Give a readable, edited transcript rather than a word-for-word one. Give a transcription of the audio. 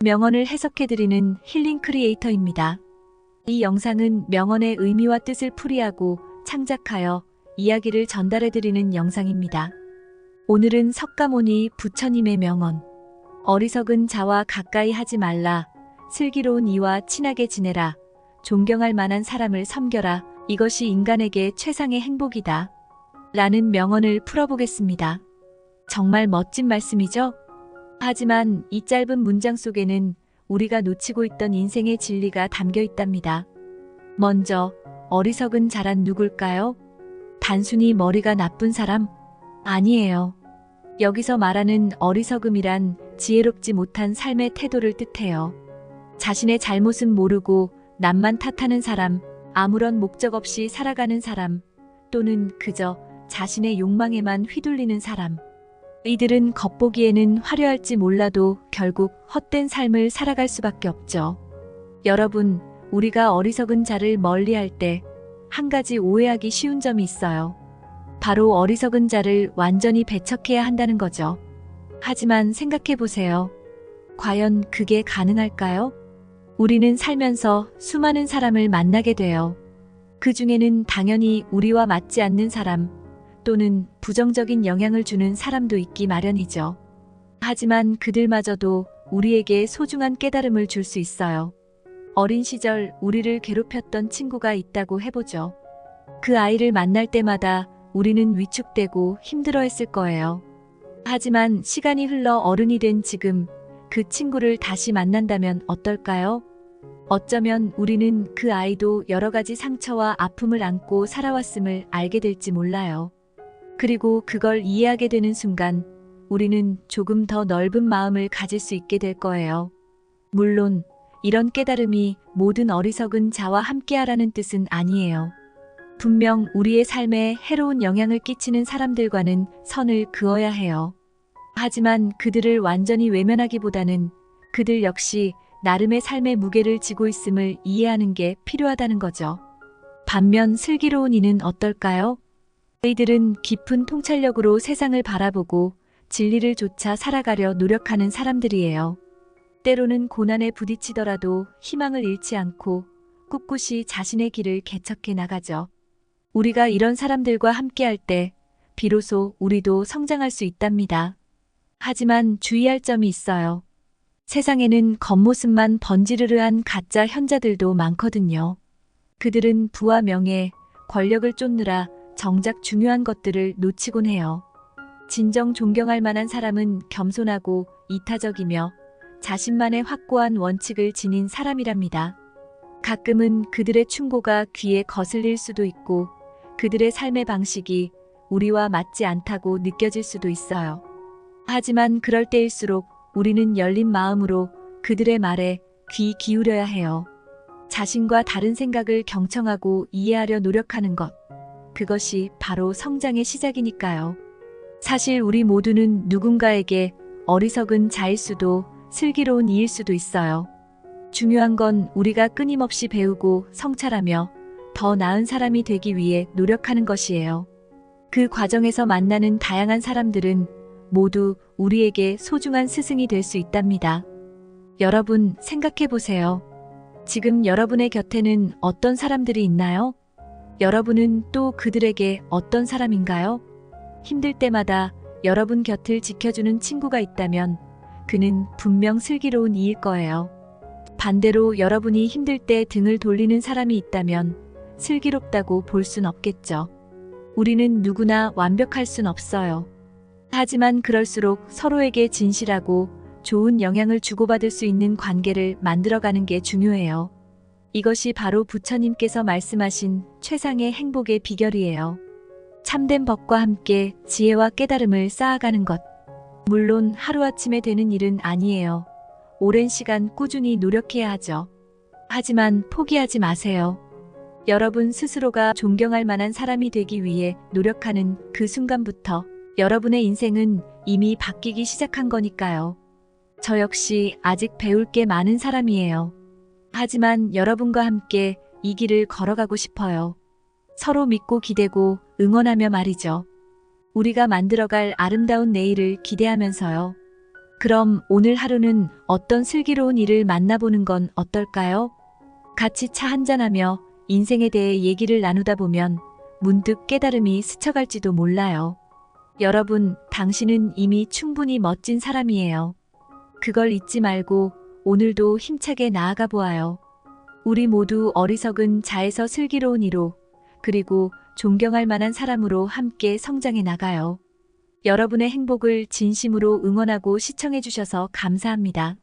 명언을 해석해드리는 힐링 크리에이터입니다. 이 영상은 명언의 의미와 뜻을 풀이하고 창작하여 이야기를 전달해드리는 영상입니다. 오늘은 석가모니 부처님의 명언. 어리석은 자와 가까이 하지 말라. 슬기로운 이와 친하게 지내라. 존경할 만한 사람을 섬겨라. 이것이 인간에게 최상의 행복이다. 라는 명언을 풀어보겠습니다. 정말 멋진 말씀이죠? 하지만 이 짧은 문장 속에는 우리가 놓치고 있던 인생의 진리가 담겨 있답니다. 먼저, 어리석은 자란 누굴까요? 단순히 머리가 나쁜 사람? 아니에요. 여기서 말하는 어리석음이란 지혜롭지 못한 삶의 태도를 뜻해요. 자신의 잘못은 모르고 남만 탓하는 사람, 아무런 목적 없이 살아가는 사람, 또는 그저 자신의 욕망에만 휘둘리는 사람. 이들은 겉보기에는 화려할지 몰라도 결국 헛된 삶을 살아갈 수밖에 없죠. 여러분, 우리가 어리석은 자를 멀리할 때 한 가지 오해하기 쉬운 점이 있어요. 바로 어리석은 자를 완전히 배척해야 한다는 거죠. 하지만 생각해 보세요. 과연 그게 가능할까요? 우리는 살면서 수많은 사람을 만나게 돼요. 그 중에는 당연히 우리와 맞지 않는 사람, 또는 부정적인 영향을 주는 사람도 있기 마련이죠. 하지만 그들마저도 우리에게 소중한 깨달음을 줄 수 있어요. 어린 시절 우리를 괴롭혔던 친구가 있다고 해보죠. 그 아이를 만날 때마다 우리는 위축되고 힘들어했을 거예요. 하지만 시간이 흘러 어른이 된 지금 그 친구를 다시 만난다면 어떨까요? 어쩌면 우리는 그 아이도 여러 가지 상처와 아픔을 안고 살아왔음을 알게 될지 몰라요. 그리고 그걸 이해하게 되는 순간 우리는 조금 더 넓은 마음을 가질 수 있게 될 거예요. 물론 이런 깨달음이 모든 어리석은 자와 함께하라는 뜻은 아니에요. 분명 우리의 삶에 해로운 영향을 끼치는 사람들과는 선을 그어야 해요. 하지만 그들을 완전히 외면하기보다는 그들 역시 나름의 삶의 무게를 지고 있음을 이해하는 게 필요하다는 거죠. 반면 슬기로운 이는 어떨까요? 이들은 깊은 통찰력으로 세상을 바라보고 진리를 좇아 살아가려 노력하는 사람들이에요. 때로는 고난에 부딪히더라도 희망을 잃지 않고 꿋꿋이 자신의 길을 개척해 나가죠. 우리가 이런 사람들과 함께할 때 비로소 우리도 성장할 수 있답니다. 하지만 주의할 점이 있어요. 세상에는 겉모습만 번지르르한 가짜 현자들도 많거든요. 그들은 부와 명예, 권력을 쫓느라 정작 중요한 것들을 놓치곤 해요. 진정 존경할 만한 사람은 겸손하고 이타적이며 자신만의 확고한 원칙을 지닌 사람이랍니다. 가끔은 그들의 충고가 귀에 거슬릴 수도 있고 그들의 삶의 방식이 우리와 맞지 않다고 느껴질 수도 있어요. 하지만 그럴 때일수록 우리는 열린 마음으로 그들의 말에 귀 기울여야 해요. 자신과 다른 생각을 경청하고 이해하려 노력하는 것. 그것이 바로 성장의 시작이니까요. 사실 우리 모두는 누군가에게 어리석은 자일 수도 슬기로운 이일 수도 있어요. 중요한 건 우리가 끊임없이 배우고 성찰하며 더 나은 사람이 되기 위해 노력하는 것이에요. 그 과정에서 만나는 다양한 사람들은 모두 우리에게 소중한 스승이 될 수 있답니다. 여러분 생각해 보세요. 지금 여러분의 곁에는 어떤 사람들이 있나요? 여러분은 또 그들에게 어떤 사람인가요? 힘들 때마다 여러분 곁을 지켜주는 친구가 있다면 그는 분명 슬기로운 이일 거예요. 반대로 여러분이 힘들 때 등을 돌리는 사람이 있다면 슬기롭다고 볼 순 없겠죠. 우리는 누구나 완벽할 순 없어요. 하지만 그럴수록 서로에게 진실하고 좋은 영향을 주고받을 수 있는 관계를 만들어가는 게 중요해요. 이것이 바로 부처님께서 말씀하신 최상의 행복의 비결이에요. 참된 법과 함께 지혜와 깨달음을 쌓아가는 것. 물론 하루아침에 되는 일은 아니에요. 오랜 시간 꾸준히 노력해야 하죠. 하지만 포기하지 마세요. 여러분 스스로가 존경할 만한 사람이 되기 위해 노력하는 그 순간부터 여러분의 인생은 이미 바뀌기 시작한 거니까요. 저 역시 아직 배울 게 많은 사람이에요. 하지만 여러분과 함께 이 길을 걸어가고 싶어요. 서로 믿고 기대고 응원하며 말이죠. 우리가 만들어갈 아름다운 내일을 기대하면서요. 그럼 오늘 하루는 어떤 슬기로운 일을 만나보는 건 어떨까요? 같이 차 한잔하며 인생에 대해 얘기를 나누다 보면 문득 깨달음이 스쳐갈지도 몰라요. 여러분, 당신은 이미 충분히 멋진 사람이에요. 그걸 잊지 말고 오늘도 힘차게 나아가 보아요. 우리 모두 어리석은 자에서 슬기로운 이로, 그리고 존경할 만한 사람으로 함께 성장해 나가요. 여러분의 행복을 진심으로 응원하고 시청해 주셔서 감사합니다.